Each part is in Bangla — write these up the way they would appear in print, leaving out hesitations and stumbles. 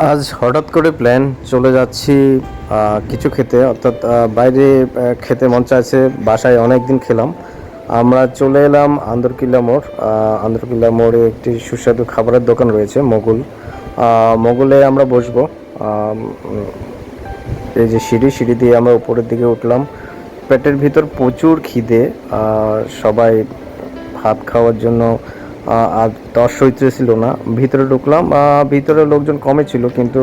আজ হঠাৎ করে প্ল্যান, চলে যাচ্ছি কিছু খেতে, অর্থাৎ বাইরে খেতে মন চাইছে। বাসায় অনেক দিন খেলাম। আমরা চলে এলাম আন্দরকিল্লা মোড়। আন্দরকিল্লা মোড়ে একটি সুস্বাদু খাবারের দোকান রয়েছে, মোগল। মোগলে আমরা বসবো। এই যে সিঁড়ি দিয়ে আমরা উপরের দিকে উঠলাম। পেটের ভিতর প্রচুর খিদে। সবাই ভাত খাওয়ার জন্য আর তর সইতেছিল না। ভিতরে ঢুকলাম, ভিতরে লোকজন কমে ছিল, কিন্তু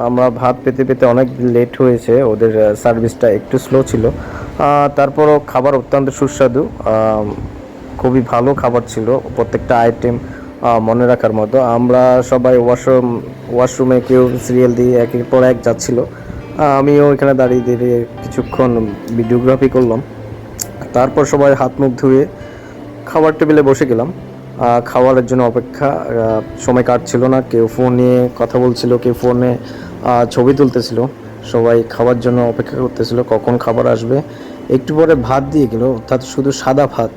আমরা ভাত পেতে পেতে অনেক লেট হয়েছে। ওদের সার্ভিসটা একটু স্লো ছিল। তারপরও খাবার অত্যন্ত সুস্বাদু। খুবই ভালো খাবার ছিল, প্রত্যেকটা আইটেম মনে রাখার মতো। আমরা সবাই ওয়াশরুমে কেউ সিরিয়াল দিয়ে একের পর এক যাচ্ছিল। আমিও এখানে দাঁড়িয়ে দাঁড়িয়ে কিছুক্ষণ ভিডিওগ্রাফি করলাম। তারপর সবাই হাত মুখ ধুয়ে খাবার টেবিলে বসে গেলাম। খাবারের জন্য অপেক্ষা। সময় কাটছিল না, কেউ ফোন নিয়ে কথা বলছিল, কেউ ফোনে ছবি তুলতেছিল। সবাই খাবার জন্য অপেক্ষা করতেছিল কখন খাবার আসবে। একটু পরে ভাত দিয়ে গেল, অর্থাৎ শুধু সাদা ভাত।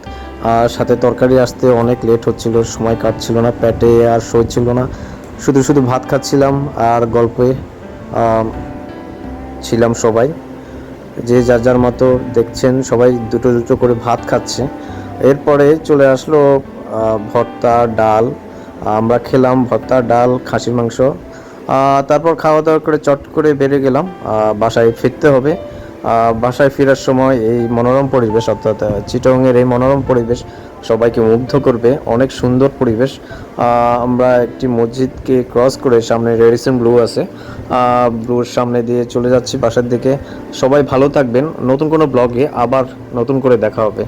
আর সাথে তরকারি আসতে অনেক লেট হচ্ছিল, সময় কাটছিল না, পেটে আর সইছিল না। শুধু শুধু ভাত খাচ্ছিলাম আর গল্পে ছিলাম সবাই। যে যার যার মতো দেখছেন, সবাই দুটো দুটো করে ভাত খাচ্ছে। এরপরে চলে আসলো ভর্তা, ডাল। আমরা খেলাম ভর্তা, ডাল, খাসির মাংস। তারপর খাওয়া দাওয়া করে চট করে বেরিয়ে গেলাম। বাসায় ফিরতে হবে। বাসায় ফেরার সময় এই মনোরম পরিবেশ, অর্থাৎ চিটংয়ের এই মনোরম পরিবেশ সবাইকে মুগ্ধ করবে। অনেক সুন্দর পরিবেশ। আমরা একটি মসজিদকে ক্রস করে সামনে রেডিসন ব্লু আছে, ব্লুর সামনে দিয়ে চলে যাচ্ছি বাসার দিকে। সবাই ভালো থাকবেন। নতুন কোনো ব্লগে আবার নতুন করে দেখা হবে।